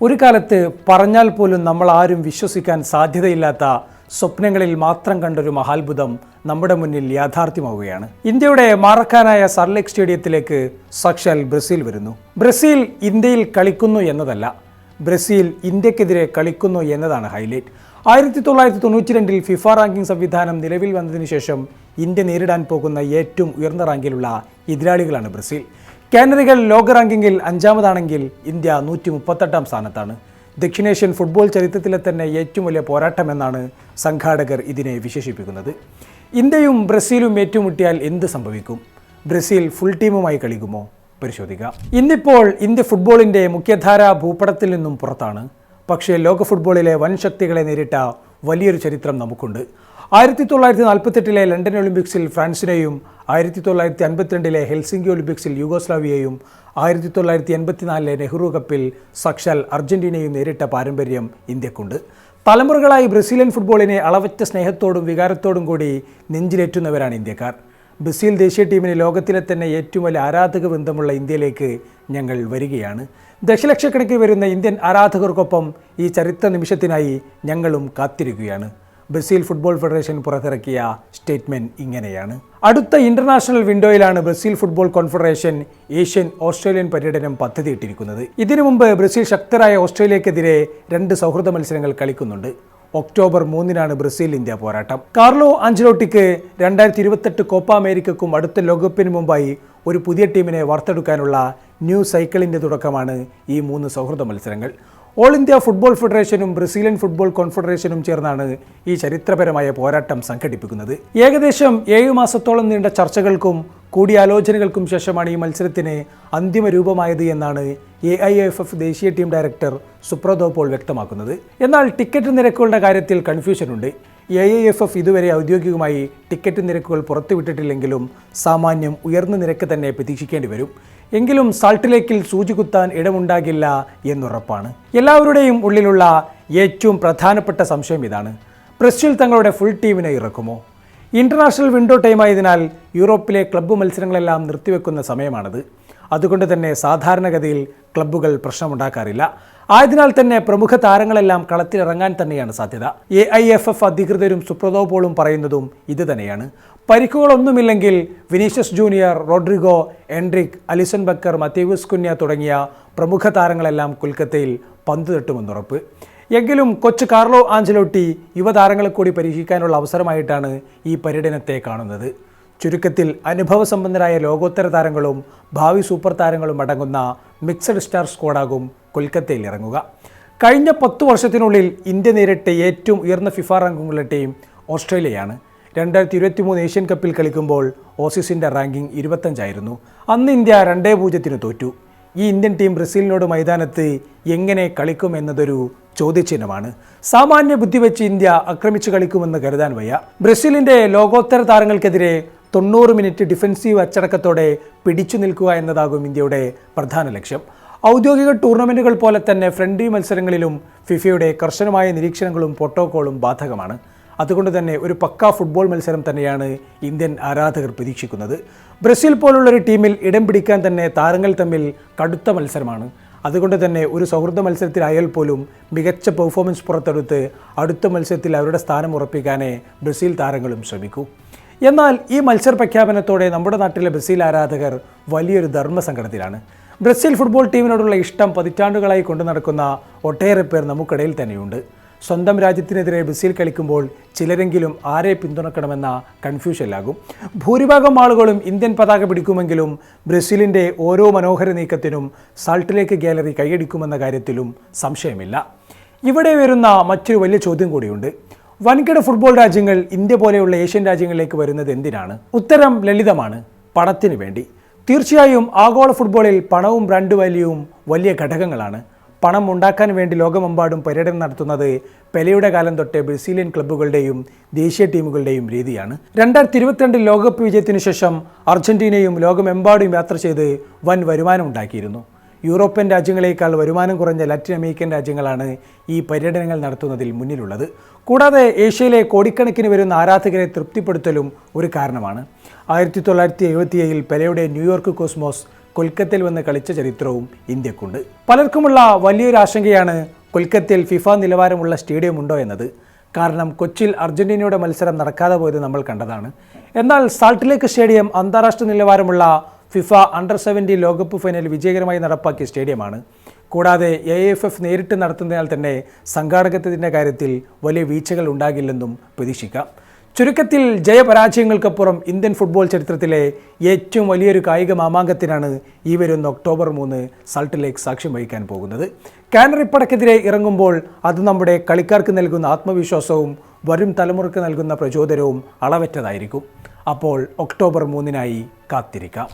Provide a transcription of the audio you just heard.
ഒരു കാലത്ത് പറഞ്ഞാൽ പോലും നമ്മൾ ആരും വിശ്വസിക്കാൻ സാധ്യതയില്ലാത്ത സ്വപ്നങ്ങളിൽ മാത്രം കണ്ടൊരു മഹാത്ഭുതം നമ്മുടെ മുന്നിൽ യാഥാർത്ഥ്യമാവുകയാണ്. ഇന്ത്യയുടെ മാറക്കാനായ സർലേക്ക് സ്റ്റേഡിയത്തിലേക്ക് സാക്ഷാൽ ബ്രസീൽ വരുന്നു. ബ്രസീൽ ഇന്ത്യയിൽ കളിക്കുന്നു എന്നതല്ല, ബ്രസീൽ ഇന്ത്യക്കെതിരെ കളിക്കുന്നു എന്നതാണ് ഹൈലൈറ്റ്. 1992 ഫിഫ റാങ്കിംഗ് സംവിധാനം നിലവിൽ വന്നതിന് ശേഷം ഇന്ത്യ നേരിടാൻ പോകുന്ന ഏറ്റവും ഉയർന്ന റാങ്കിലുള്ള എതിരാളികളാണ് ബ്രസീൽ. കാനറികൾ ലോക റാങ്കിങ്ങിൽ 5-ാമതാണെങ്കിൽ ഇന്ത്യ 138-ാം സ്ഥാനത്താണ്. ദക്ഷിണേഷ്യൻ ഫുട്ബോൾ ചരിത്രത്തിലെ തന്നെ ഏറ്റവും വലിയ പോരാട്ടമെന്നാണ് സംഘാടകർ ഇതിനെ വിശേഷിപ്പിക്കുന്നത്. ഇന്ത്യയും ബ്രസീലും ഏറ്റുമുട്ടിയാൽ എന്ത് സംഭവിക്കും? ബ്രസീൽ ഫുൾ ടീമുമായി കളിക്കുമോ? പരിശോധിക്കാം. ഇന്നിപ്പോൾ ഇന്ത്യ ഫുട്ബോളിൻ്റെ മുഖ്യധാരാ ഭൂപടത്തിൽ നിന്നും പുറത്താണ്. പക്ഷേ ലോക ഫുട്ബോളിലെ വൻ ശക്തികളെ നേരിട്ട വലിയൊരു ചരിത്രം നമുക്കുണ്ട്. 1948 ലണ്ടൻ ഒളിമ്പിക്സിൽ ഫ്രാൻസിനെയും 1952 ഹെൽസിങ്കി ഒളിമ്പിക്സിൽ യൂഗോസ്ലാവിയയും 1984 നെഹ്റു കപ്പിൽ സാക്ഷാൽ അർജന്റീനയും നേരിട്ട പാരമ്പര്യം ഇന്ത്യക്കുണ്ട്. തലമുറകളായി ബ്രസീലിയൻ ഫുട്ബോളിനെ അളവറ്റ സ്നേഹത്തോടും വികാരത്തോടും കൂടി നെഞ്ചിലേറ്റുന്നവരാണ് ഇന്ത്യക്കാർ. ബ്രസീൽ ദേശീയ ടീമിന് ലോകത്തിലെ തന്നെ ഏറ്റവും വലിയ ആരാധക വൃന്ദമുള്ള ഇന്ത്യയിലേക്ക് ഞങ്ങൾ വരികയാണ്. ദശലക്ഷക്കണക്കിന് വരുന്ന ഇന്ത്യൻ ആരാധകർക്കൊപ്പം ഈ ചരിത്ര നിമിഷത്തിനായി ഞങ്ങളും കാത്തിരിക്കുകയാണ്. ബ്രസീൽ ഫുട്ബോൾ ഫെഡറേഷൻ പുറത്തിറക്കിയ സ്റ്റേറ്റ്മെൻറ്റ് ഇങ്ങനെയാണ്. അടുത്ത ഇൻ്റർനാഷണൽ വിൻഡോയിലാണ് Brazil football confederation Asian Australian പര്യടനം പദ്ധതിയിട്ടിരിക്കുന്നത്. ഇതിനു മുമ്പ് ബ്രസീൽ ശക്തരായ ഓസ്ട്രേലിയക്കെതിരെ 2 സൗഹൃദ മത്സരങ്ങൾ കളിക്കുന്നുണ്ട്. ഒക്ടോബർ 3 ബ്രസീൽ ഇന്ത്യ പോരാട്ടം. കാർലോ ആഞ്ചലോട്ടിക്ക് 2028 കോപ്പ അമേരിക്കക്കും അടുത്ത ലോകകപ്പിന് മുമ്പായി ഒരു പുതിയ ടീമിനെ വാർത്തെടുക്കാനുള്ള ന്യൂ സൈക്കിളിൻ്റെ തുടക്കമാണ് ഈ 3 സൗഹൃദ മത്സരങ്ങൾ. ഓൾ ഇന്ത്യ ഫുട്ബോൾ ഫെഡറേഷനും ബ്രസീലിയൻ ഫുട്ബോൾ കോൺഫെഡറേഷനും ചേർന്നാണ് ഈ ചരിത്രപരമായ പോരാട്ടം സംഘടിപ്പിക്കുന്നത്. ഏകദേശം 7 മാസത്തോളം നീണ്ട ചർച്ചകൾക്കും കൂടിയാലോചനകൾക്കും ശേഷമാണ് ഈ മത്സരത്തിന് അന്തിമ രൂപമായത് എന്നാണ് AIFF ദേശീയ ടീം ഡയറക്ടർ സുബ്രതോ പോൾ വ്യക്തമാക്കുന്നത്. എന്നാൽ ടിക്കറ്റ് നിരക്കുകളുടെ കാര്യത്തിൽ കൺഫ്യൂഷനുണ്ട്. AIFF ഇതുവരെ ഔദ്യോഗികമായി ടിക്കറ്റ് നിരക്കുകൾ പുറത്തുവിട്ടിട്ടില്ലെങ്കിലും സാമാന്യം ഉയർന്ന നിരക്ക് തന്നെ പ്രതീക്ഷിക്കേണ്ടി വരും. എങ്കിലും സാൾട്ട് ലേക്കിൽ സൂചി കുത്താൻ ഇടമുണ്ടാകില്ല എന്നുറപ്പാണ്. എല്ലാവരുടെയും ഉള്ളിലുള്ള ഏറ്റവും പ്രധാനപ്പെട്ട സംശയം ഇതാണ്: ബ്രസീൽ തങ്ങളുടെ ഫുൾ ടീമിനെ ഇറക്കുമോ? ഇൻ്റർനാഷണൽ വിൻഡോ ടൈമായതിനാൽ യൂറോപ്പിലെ ക്ലബ്ബ് മത്സരങ്ങളെല്ലാം നിർത്തിവെക്കുന്ന സമയമാണത്. അതുകൊണ്ട് തന്നെ സാധാരണഗതിയിൽ ക്ലബ്ബുകൾ പ്രശ്നമുണ്ടാക്കാറില്ല. ആയതിനാൽ തന്നെ പ്രമുഖ താരങ്ങളെല്ലാം കളത്തിലിറങ്ങാൻ തന്നെയാണ് സാധ്യത. AIFF അധികൃതരും സുബ്രതോ പോളും പറയുന്നതും ഇത് തന്നെയാണ്. പരിക്കുകളൊന്നുമില്ലെങ്കിൽ Vinicius junior, Rodrygo, Endrick, Alisson Becker, Matheus Cunha തുടങ്ങിയ പ്രമുഖ താരങ്ങളെല്ലാം കൊൽക്കത്തയിൽ പന്ത് തട്ടുമെന്നുറപ്പ്. എങ്കിലും കൊച്ചു കാർലോ ആഞ്ചലോട്ടി യുവതാരങ്ങളെ കൂടി പരീക്ഷിക്കാനുള്ള അവസരമായിട്ടാണ് ഈ പര്യടനത്തെ കാണുന്നത്. ചുരുക്കത്തിൽ അനുഭവസമ്പന്നരായ ലോകോത്തര താരങ്ങളും ഭാവി സൂപ്പർ താരങ്ങളും അടങ്ങുന്ന മിക്സഡ് സ്റ്റാർ സ്ക്വാഡാകും കൊൽക്കത്തയിൽ ഇറങ്ങുക. കഴിഞ്ഞ 10 വർഷത്തിനുള്ളിൽ ഇന്ത്യ നേരിട്ട ഏറ്റവും ഉയർന്ന ഫിഫ റാങ്കിങ്ങുള്ള ടീം ഓസ്ട്രേലിയയാണ്. 2023 ഏഷ്യൻ കപ്പിൽ കളിക്കുമ്പോൾ ഓസീസിൻ്റെ റാങ്കിംഗ് 25 അന്ന് ഇന്ത്യ 2-0 തോറ്റു. ഈ ഇന്ത്യൻ ടീം ബ്രസീലിനോട് മൈതാനത്ത് എങ്ങനെ കളിക്കും എന്നതൊരു ചോദ്യചിഹ്നമാണ്. സാമാന്യ ബുദ്ധി വെച്ച് ഇന്ത്യ ആക്രമിച്ചു കളിക്കുമെന്ന് കരുതാൻ വയ്യ. ബ്രസീലിൻ്റെ ലോകോത്തര താരങ്ങൾക്കെതിരെ 90 മിനിറ്റ് ഡിഫൻസീവ് അച്ചടക്കത്തോടെ പിടിച്ചു നിൽക്കുക എന്നതാകും ഇന്ത്യയുടെ പ്രധാന ലക്ഷ്യം. ഔദ്യോഗിക ടൂർണമെൻറ്റുകൾ പോലെ തന്നെ ഫ്രണ്ട്ലി മത്സരങ്ങളിലും ഫിഫയുടെ കർശനമായ നിരീക്ഷണങ്ങളും പ്രോട്ടോക്കോളും ബാധകമാണ്. അതുകൊണ്ട് തന്നെ ഒരു പക്കാ ഫുട്ബോൾ മത്സരം തന്നെയാണ് ഇന്ത്യൻ ആരാധകർ പ്രതീക്ഷിക്കുന്നത്. ബ്രസീൽ പോലുള്ളൊരു ടീമിൽ ഇടം പിടിക്കാൻ തന്നെ താരങ്ങൾ തമ്മിൽ കടുത്ത മത്സരമാണ്. അതുകൊണ്ട് തന്നെ ഒരു സൗഹൃദ മത്സരത്തിലായാൽ പോലും മികച്ച പെർഫോമൻസ് പുറത്തെടുത്ത് അടുത്ത മത്സരത്തിൽ അവരുടെ സ്ഥാനം ഉറപ്പിക്കാനേ ബ്രസീൽ താരങ്ങളും ശ്രമിക്കൂ. എന്നാൽ ഈ മത്സര പ്രഖ്യാപനത്തോടെ നമ്മുടെ നാട്ടിലെ ബ്രസീൽ ആരാധകർ വലിയൊരു ധർമ്മസങ്കടത്തിലാണ്. ബ്രസീൽ ഫുട്ബോൾ ടീമിനോടുള്ള ഇഷ്ടം പതിറ്റാണ്ടുകളായി കൊണ്ടു നടക്കുന്ന ഒട്ടേറെ പേർ നമുക്കിടയിൽ തന്നെയുണ്ട്. സ്വന്തം രാജ്യത്തിനെതിരെ ബ്രസീൽ കളിക്കുമ്പോൾ ചിലരെങ്കിലും ആരെ പിന്തുണക്കണമെന്ന കൺഫ്യൂഷനിലാകും. ഭൂരിഭാഗം ആളുകളും ഇന്ത്യൻ പതാക പിടിക്കുമെങ്കിലും ബ്രസീലിൻ്റെ ഓരോ മനോഹര നീക്കത്തിനും സാൾട്ട് ലേക്ക് ഗാലറി കൈയടിക്കുമെന്ന കാര്യത്തിലും സംശയമില്ല. ഇവിടെ വരുന്ന മറ്റൊരു വലിയ ചോദ്യം കൂടിയുണ്ട്: വൻകിട ഫുട്ബോൾ രാജ്യങ്ങൾ ഇന്ത്യ പോലെയുള്ള ഏഷ്യൻ രാജ്യങ്ങളിലേക്ക് വരുന്നത് എന്തിനാണ്? ഉത്തരം ലളിതമാണ്: പണത്തിന് വേണ്ടി. തീർച്ചയായും ആഗോള ഫുട്ബോളിൽ പണവും ബ്രാൻഡ് വാല്യൂവും വലിയ ഘടകങ്ങളാണ്. പണം ഉണ്ടാക്കാൻ വേണ്ടി ലോകമെമ്പാടും പര്യടനം നടത്തുന്നത് പെലെയുടെ കാലം തൊട്ടേ ബ്രസീലിയൻ ക്ലബ്ബുകളുടെയും ദേശീയ ടീമുകളുടെയും രീതിയാണ്. 2022 ലോകകപ്പ് വിജയത്തിനു ശേഷം അർജന്റീനയും ലോകമെമ്പാടും യാത്ര ചെയ്ത് വൻ വരുമാനം ഉണ്ടാക്കിയിരുന്നു. യൂറോപ്യൻ രാജ്യങ്ങളേക്കാൾ വരുമാനം കുറഞ്ഞ ലാറ്റിൻ അമേരിക്കൻ രാജ്യങ്ങളാണ് ഈ പര്യടനങ്ങൾ നടത്തുന്നതിൽ മുന്നിലുള്ളത്. കൂടാതെ ഏഷ്യയിലെ കോടിക്കണക്കിന് വരുന്ന ആരാധകരെ തൃപ്തിപ്പെടുത്തലും ഒരു കാരണമാണ്. 1977 പെലെയുടെ ന്യൂയോർക്ക് കോസ്മോസ് കൊൽക്കത്തയിൽ വന്ന് കളിച്ച ചരിത്രവും ഇന്ത്യക്കുണ്ട്. പലർക്കുമുള്ള വലിയൊരു ആശങ്കയാണ് കൊൽക്കത്തയിൽ ഫിഫ നിലവാരമുള്ള സ്റ്റേഡിയം ഉണ്ടോ എന്നത്. കാരണം കൊച്ചിയിൽ അർജന്റീനയുടെ മത്സരം നടക്കാതെ പോയത് നമ്മൾ കണ്ടതാണ്. എന്നാൽ സാൾട്ട് ലേക്ക് സ്റ്റേഡിയം അന്താരാഷ്ട്ര നിലവാരമുള്ള ഫിഫ അണ്ടർ 17 ലോകകപ്പ് ഫൈനൽ വിജയകരമായി നടപ്പാക്കിയ സ്റ്റേഡിയമാണ്. കൂടാതെ AFF നേരിട്ട് നടത്തുന്നതിനാൽ തന്നെ സംഘാടകത്വത്തിൻ്റെ കാര്യത്തിൽ വലിയ വീഴ്ചകൾ ഉണ്ടാകില്ലെന്നും പ്രതീക്ഷിക്കാം. ചുരുക്കത്തിൽ ജയപരാജയങ്ങൾക്കപ്പുറം ഇന്ത്യൻ ഫുട്ബോൾ ചരിത്രത്തിലെ ഏറ്റവും വലിയൊരു കായിക മാമാങ്കത്തിനാണ് ഈ വരുന്ന ഒക്ടോബർ 3 സാൾട്ട് ലേക്ക് സാക്ഷ്യം വഹിക്കാൻ പോകുന്നത്. കാനറിപ്പടക്കെതിരെ ഇറങ്ങുമ്പോൾ അത് നമ്മുടെ കളിക്കാർക്ക് നൽകുന്ന ആത്മവിശ്വാസവും വരും തലമുറയ്ക്ക് നൽകുന്ന പ്രചോദനവും അളവറ്റതായിരിക്കും. അപ്പോൾ ഒക്ടോബർ 3 കാത്തിരിക്കാം.